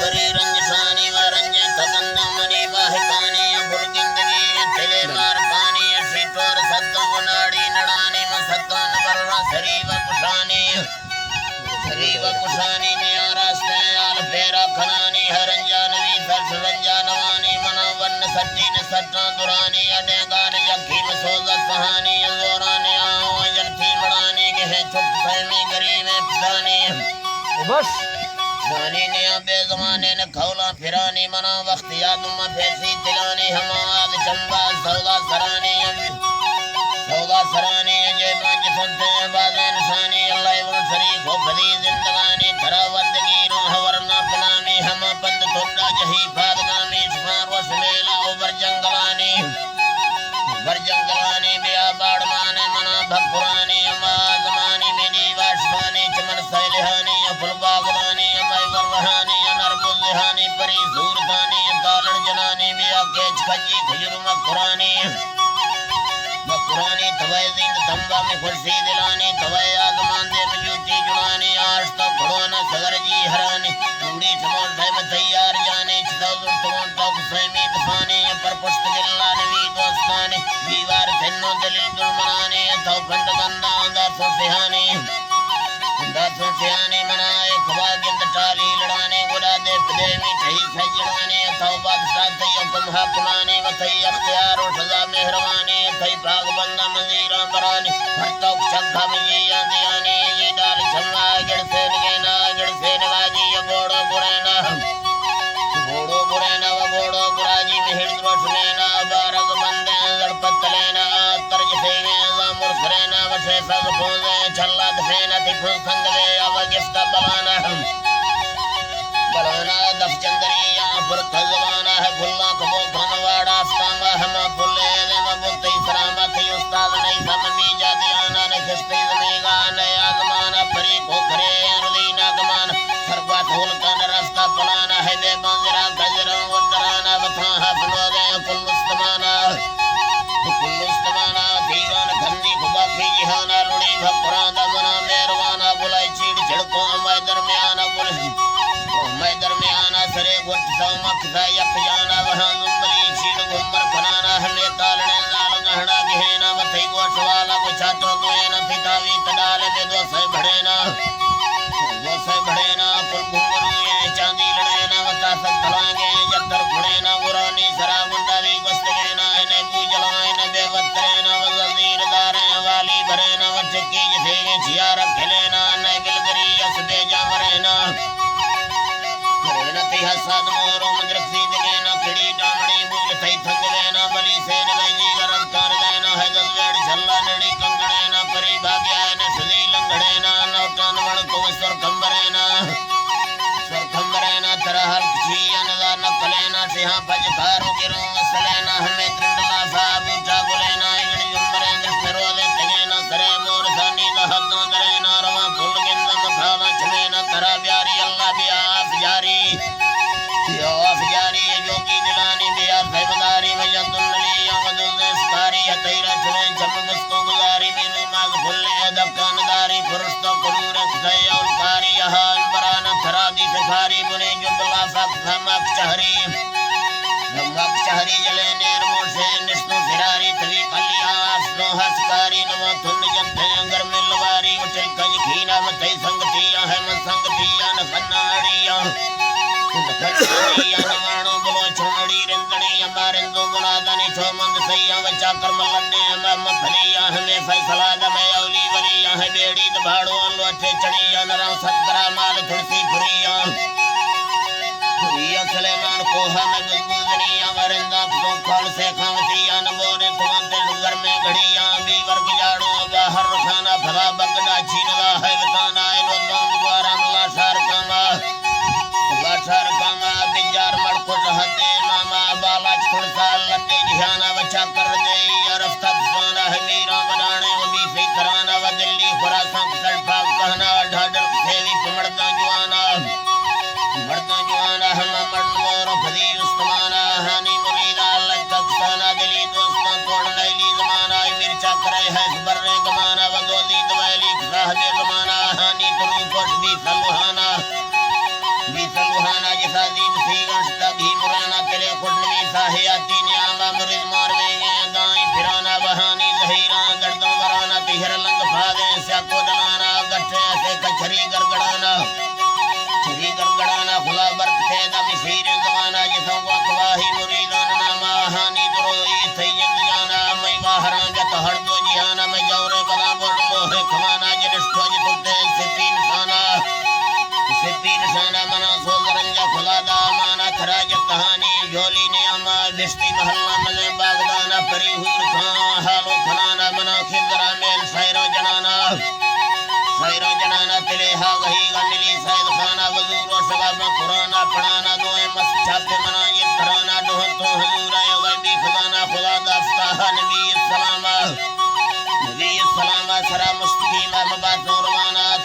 وری رنجسانی و رنج تگندمنی واحکانی بلگندگی تلے مارکانی شیطور ستوں ناڑی نڑانی مستان برا سری و کشانی نیا راستے آل پیرا کھنانی ہرنجانوی سرس رنجانوانی مناون سٹین سٹان درانی اڈیگان یکیم سوزت پہانی زورانی آہو جلتی مڑانی گہے چھپ سیمی گریم افسانی بس شانی نیا بے زمانے نے کھولا پھرانی منا وقت یادم پھیسی دلانی ہماد چمبا سودا سرانی جے بانج سنتے بازے نشانی اللہ ون شریف و بھلی زندگانی تھراوندگی روح ورنہ پنامی ہم پند تھوڑا جہی فادگامی شمار و شمیلا اوبر جنگلانی بیا باڑمانے منا بھکرانی اما زمانی میری واشفانی چمن سیلہانی فل باغلانی امائی ورہانی نربز دہانی پری زورتانی تالن جنانی بیا کیچ کھجی خجر مکرانی توائی زند تنبا میں خوشی دلانی توائی آزمان دے مجوتی جڑانی آشتا کھڑوانا سگر جی حرانی توڑی چمون سیب تیار جانی چھتا زرطون توک سیمی دفانی پر پشت گلہ نوی دوستانی دیوار تھنو دلیل دلمنانی تو پند گندہ اندر سوسیانی منائے کھوا گند ٹالی لڑانی گرا دے پدے میٹھئی سجڑانی تو بادشاہ تی حکم حاکمانی وتی اختیار و سزا مہروانی تی پاک بندہ مزیرہ برانی ہر توک چکھا مجیہ دیانی یہ ڈال چھنگا گڑ سے نواجی یہ گوڑو برینا و گوڑو براجی مہر دروش لینا بارگ بندے زڑپت لینا ترج سینے زامر سرینا وشے سگ پھوزے چھلا دفینا تکھو سنگلے اب گفتا بلانا دف چندریا فرق زبانہ ہے پھلا کبو کھنواڑا استاما ہما پھلے دے مبتی سرامتی استاد نہیں سممی جادیانا نکشتی زمیگا نیا زمانہ پری کھوکھرے اردینا گمانا سرگوا تھولکان رستا پلانا ہے بے بانزرہ گجرہ ودرانا بتاہا پلو دے کل استمانا دیوان کھندی خبا کی جہانا لڑی بھکران دمنا میروانا بلائی چیڑ چھڑکو امائی درمیانا سرے گھٹ سو مکھتا یک جانا وہاں زنبلی چیڑ گھمر کھنانا ہمیں تالنے زال گہنا گہینا متھی گوش والا گچھا تو دوینا پتاوی تڈالے بے دو سے بڑھینا پل گھنگروئے چاندی لڑینا وطا سک تھلانگے جتر کھڑینا گرانی سرا گنڈاوی گستگینا انہیں بو جلائنا بے وطرینا وزیر داریں والی بھرینا وچکی جسے چھیا رکھ لینا انہیں بلگری اس بے جامرینا کرینتی حساد مورو مدرک سید گینا کڑی ڈامڑی بوجھ تھی تھنگ دینا بلی سین ویجی گرد کار دینا ہے دلویڑ چھلا نڑی کنگڑینا پری بھاگیا ہے شدی لنگڑینا نوٹان وڑ کو سر کمبرینا ترہ حلق چیا نظر نکلینا سیہاں پج کاروں کی روں مسلینا ہمیں ترندلا صاحب اٹھا گلینا اگڑ جمبرین دس میں روزے تگینا سرے مور ثانی دہدوں درینا رواں پھول گندم کھانا چھمینا ترہ بیاری اللہ بیا آف جاری جوگی دلانی بیا سیبداری وجد النلی آمدل دستاری تیرہ چھویں چم بستوں گزاری میرے ماغ پھلے دکان داری فرشتوں قلورت سیول کاری یہاں انبرانا تھرادی سفاری بنی جبلا فقہ مک شہری جلے نیر موشے نشنو فراری توی قلی آسنو ہسکاری نمو تھن جتے انگر ملواری وچے کنج کھینا متے سنگتیاں ہے من سنگتیاں نخناڑیاں نوانو بلو چھوڑی رندنی امارندو بنادانی چھو مند سیاں وچا کرملنے امام پھلیاں ہمیں فیصلہ دمیں اولی ولیاں ہے بیڑی دبھاڑو انلو اٹھے چڑیاں نراؤ سترہ مال تھڑسی پھریاں سلیمان کوہا میں گزگوزنیاں ورندہ کسوں کھال سے کھامتیاں نبورے کمان دل گر میں گھڑیاں بھی ورگ جاڑو باہر رکھانا بھلا بگڑا چھینگا ہے وطانا انودان دوارا ملا شار کاما بجار مڑکوٹ حدے ماما بالا چھوڑسا لٹے جہانا وچا کر دے رفتہ کسانا ہے میران بنانے و بھی فکرانا و دلی خراسان کسل پاک کہنا ڈھاڈر کھیوی پمڑدان جوانا ہم مرنور فضی استمانا ہانی مریدہ اللہ تکسانا دلی دوستان توڑ نیلی زمانہ مرچا کرے ہے خبر گمانا و دوزی دویلی صاحب زمانہ ہانی ترو پوش بھی سلوہانا دہانا جسادی بسیگنشتا بھی مرانا تلے خودنوی ساہیاتی نیاما مرد ماروے گئے دائیں پھرانا بہانی زہیران گردن ورانا تیہر لنگ پھادیں سیاکو دلانا گٹھے ایسے کچھری گرگڑانا چھری گرگڑانا خلا برک تیدہ مسیر زمانا جسوں کو اقواہی مریدان ناما آہانی دروئی سید جانا میں واہران جت ہر دو جیانا میں جورے قدام بول موہے کھوانا جنشتو جتلتے سپین سانا منا سوزرنجا خلا دا مانا خراجت کہانی جولی نیاما بشتی محلہ ملے باغدانا پری ہور کھان حالو کھنانا منا خزرہ میل سائرو جنانا تلے ہا گہی گنلی سید خانہ وزور و شباب قرآنہ پڑھانا دوئے مسچھت منا یہ ترانا دوہن تو حضور آئے غیبی خزانہ خدا داستاہ نبی السلامہ سرا مستقیمہ مبات نوروانا